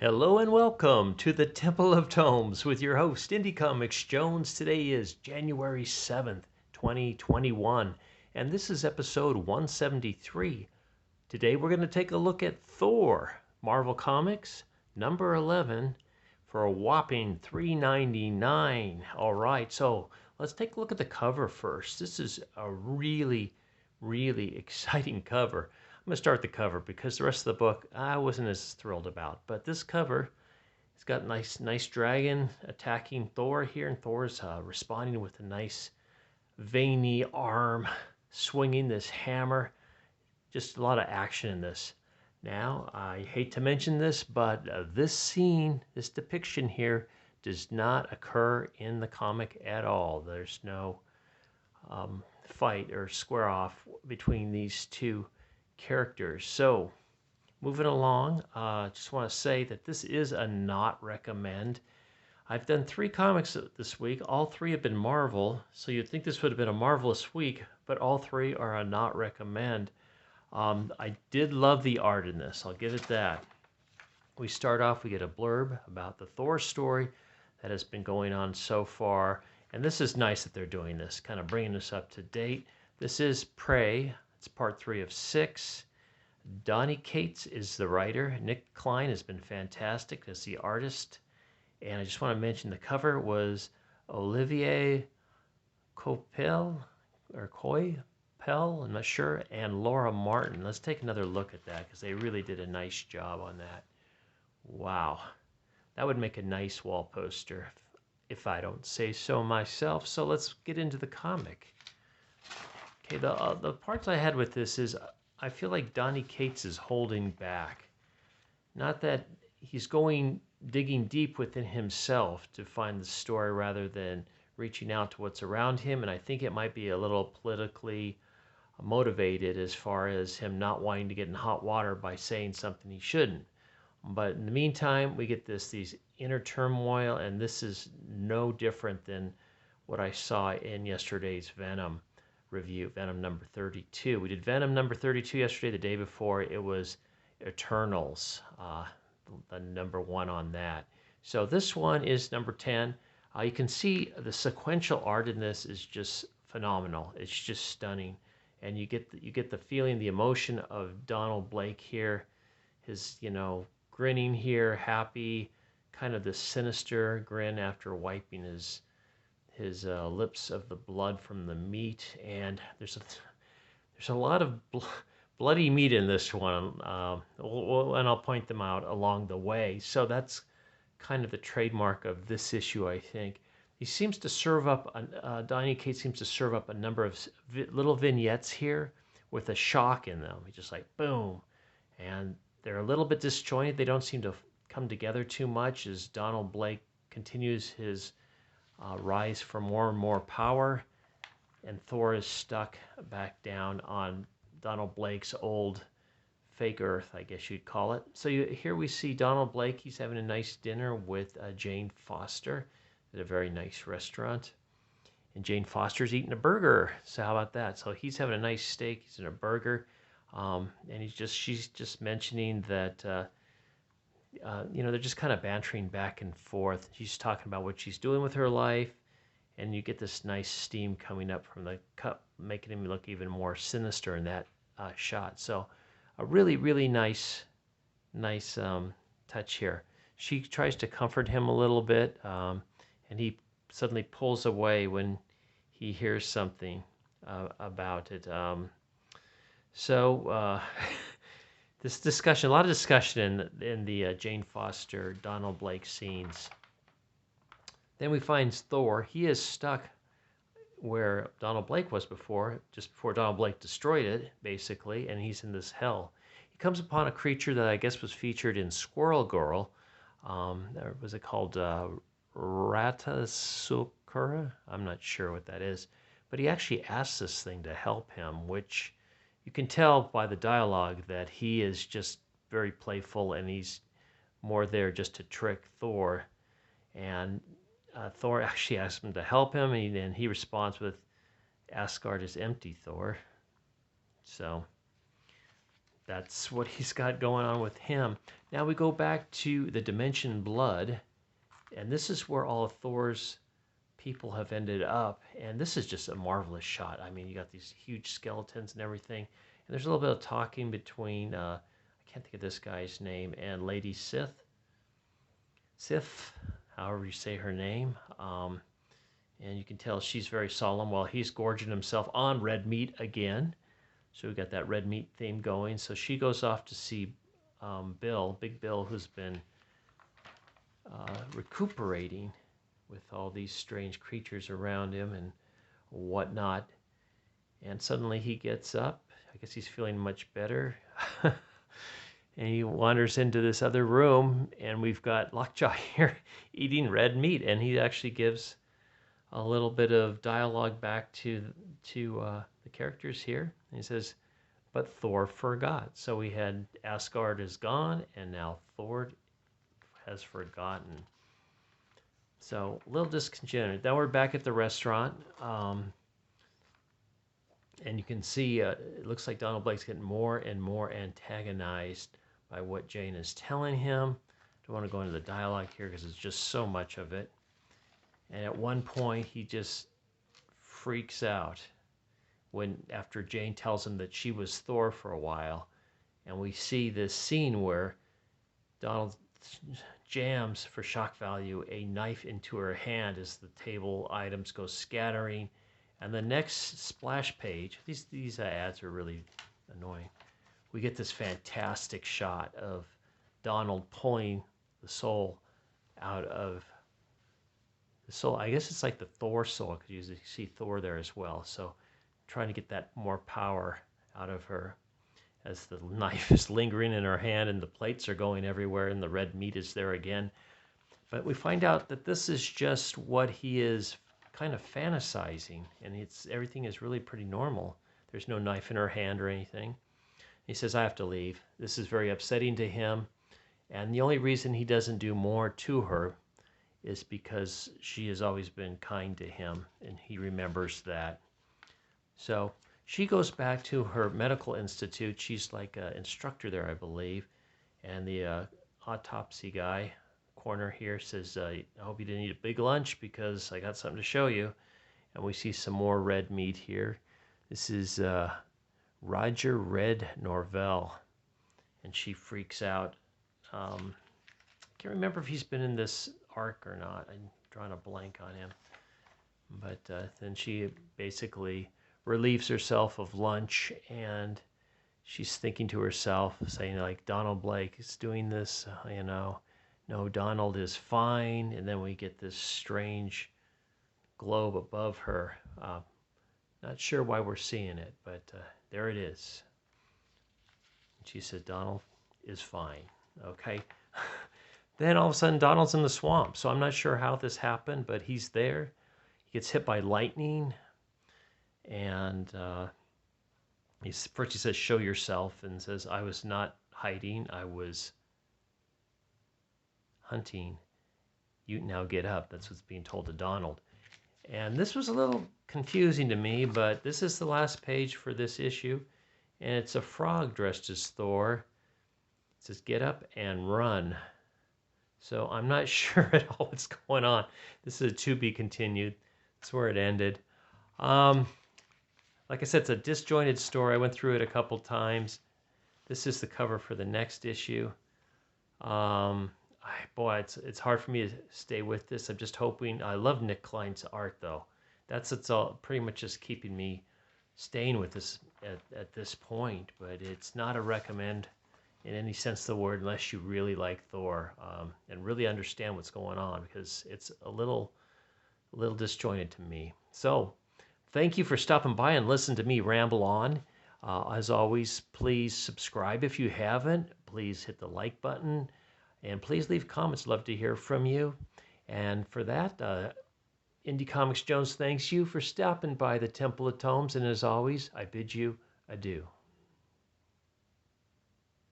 Hello and welcome to the Temple of Tomes with your host, Indie Comics Jones. Today is January 7th, 2021, and this is episode 173. Today we're going to take a look at Thor, Marvel Comics, number 11, for a whopping $3.99. All right, so let's take a look at the cover first. This is a really exciting cover. I'm going to start the cover because the rest of the book I wasn't as thrilled about. But this cover, it's got nice dragon attacking Thor here, and Thor's responding with a nice veiny arm, swinging this hammer. Just a lot of action in this. Now, I hate to mention this, but this scene, this depiction here, does not occur in the comic at all. There's no fight or square off between these two characters. So, moving along, just want to say that this is a not recommend. I've done 3 comics this week. All 3 have been Marvel, so you'd think this would have been a marvelous week, but all 3 are a not recommend. I did love the art in this, I'll give it that. We start off, we get a blurb about the Thor story that has been going on so far. And this is nice that they're doing this, kind of bringing us up to date. This is Prey. It's part 3 of 6. Donny Cates is the writer. Nick Klein has been fantastic as the artist. And I just want to mention the cover was Olivier Coipel, I'm not sure, and Laura Martin. Let's take another look at that because they really did a nice job on that. Wow. That would make a nice wall poster if I don't say so myself. So let's get into the comic. Okay, the parts I had with this is I feel like Donny Cates is holding back. Not that he's digging deep within himself to find the story rather than reaching out to what's around him. And I think it might be a little politically motivated as far as him not wanting to get in hot water by saying something he shouldn't. But in the meantime, we get these inner turmoil, and this is no different than what I saw in yesterday's Venom review, Venom number 32. We did Venom number 32 yesterday. The day before, it was Eternals, the number 1 on that. So this one is number 10. You can see the sequential art in this is just phenomenal. It's just stunning, and you get the feeling, the emotion of Donald Blake here. His grinning here, happy, kind of the sinister grin after wiping his lips of the blood from the meat. And there's a lot of bloody meat in this one, and I'll point them out along the way. So that's kind of the trademark of this issue, I think. He seems to serve up, Donny Cates seems to serve up a number of little vignettes here with a shock in them. He's just like, boom. And they're a little bit disjointed. They don't seem to come together too much as Donald Blake continues his rise for more and more power, and Thor is stuck back down on Donald Blake's old fake Earth, I guess you'd call it. So here we see Donald Blake. He's having a nice dinner with Jane Foster at a very nice restaurant. And Jane Foster's eating a burger. So how about that? So he's having a nice steak. He's in a burger. And she's just mentioning that, they're just kind of bantering back and forth. She's talking about what she's doing with her life, and you get this nice steam coming up from the cup, making him look even more sinister in that shot. So a really nice touch here. She tries to comfort him a little bit, and he suddenly pulls away when he hears something about it. This discussion, a lot of discussion in the Jane Foster, Donald Blake scenes. Then we find Thor. He is stuck where Donald Blake was before, just before Donald Blake destroyed it, basically, and he's in this hell. He comes upon a creature that I guess was featured in Squirrel Girl. Was it called Ratasukura? I'm not sure what that is. But he actually asks this thing to help him, which you can tell by the dialogue that he is just very playful, and he's more there just to trick Thor. And Thor actually asks him to help him, and he responds with, "Asgard is empty, Thor." So that's what he's got going on with him. Now we go back to the Dimension Blood, and this is where all of Thor's people have ended up. And this is just a marvelous shot. I mean, you got these huge skeletons and everything. And there's a little bit of talking between, I can't think of this guy's name, and Lady Sif, however you say her name. And you can tell she's very solemn while he's gorging himself on red meat again. So we got that red meat theme going. So she goes off to see Big Bill, who's been recuperating with all these strange creatures around him and whatnot. And suddenly he gets up. I guess he's feeling much better. And he wanders into this other room, and we've got Lockjaw here eating red meat. And he actually gives a little bit of dialogue back to the characters here. And he says, but Thor forgot. So we had Asgard is gone, and now Thor has forgotten. So a little disconcerting. Now we're back at the restaurant. And you can see it looks like Donald Blake's getting more and more antagonized by what Jane is telling him. I don't want to go into the dialogue here because it's just so much of it. And at one point, he just freaks out after Jane tells him that she was Thor for a while. And we see this scene where Donald jams, for shock value, a knife into her hand as the table items go scattering. And the next splash page, these ads are really annoying. We get this fantastic shot of Donald pulling the soul out of the soul. I guess it's like the Thor soul, because you see Thor there as well. So trying to get that more power out of her as the knife is lingering in her hand and the plates are going everywhere and the red meat is there again. But we find out that this is just what he is kind of fantasizing, and everything is really pretty normal. There's no knife in her hand or anything. He says, I have to leave. This is very upsetting to him, and the only reason he doesn't do more to her is because she has always been kind to him, and he remembers that. So she goes back to her medical institute. She's like an instructor there, I believe, and the autopsy guy, corner here, says, I hope you didn't eat a big lunch because I got something to show you. And we see some more red meat here. This is Roger Red Norvell, and she freaks out. Can't remember if he's been in this arc or not. I'm drawing a blank on him. But then she basically relieves herself of lunch, and she's thinking to herself, saying like, Donald Blake is doing this, no, Donald is fine. And then we get this strange globe above her. Not sure why we're seeing it, but there it is. She said, Donald is fine. Okay. Then all of a sudden, Donald's in the swamp. So I'm not sure how this happened, but he's there. He gets hit by lightning. And first he says, show yourself, and says, I was not hiding. I was hunting. You now get up. That's what's being told to Donald. And this was a little confusing to me, but this is the last page for this issue. And it's a frog dressed as Thor. It says, get up and run. So I'm not sure at all what's going on. This is a to be continued. That's where it ended. Like I said, it's a disjointed story. I went through it a couple times. This is the cover for the next issue. Boy, it's hard for me to stay with this. I'm just hoping. I love Nick Klein's art, though. It's all pretty much just keeping me staying with this at this point. But it's not a recommend in any sense of the word unless you really like Thor and really understand what's going on, because it's a little disjointed to me. So thank you for stopping by and listening to me ramble on. As always, please subscribe if you haven't. Please hit the like button. And please leave comments. Love to hear from you. And for that, Indie Comics Jones thanks you for stopping by the Temple of Tomes. And as always, I bid you adieu.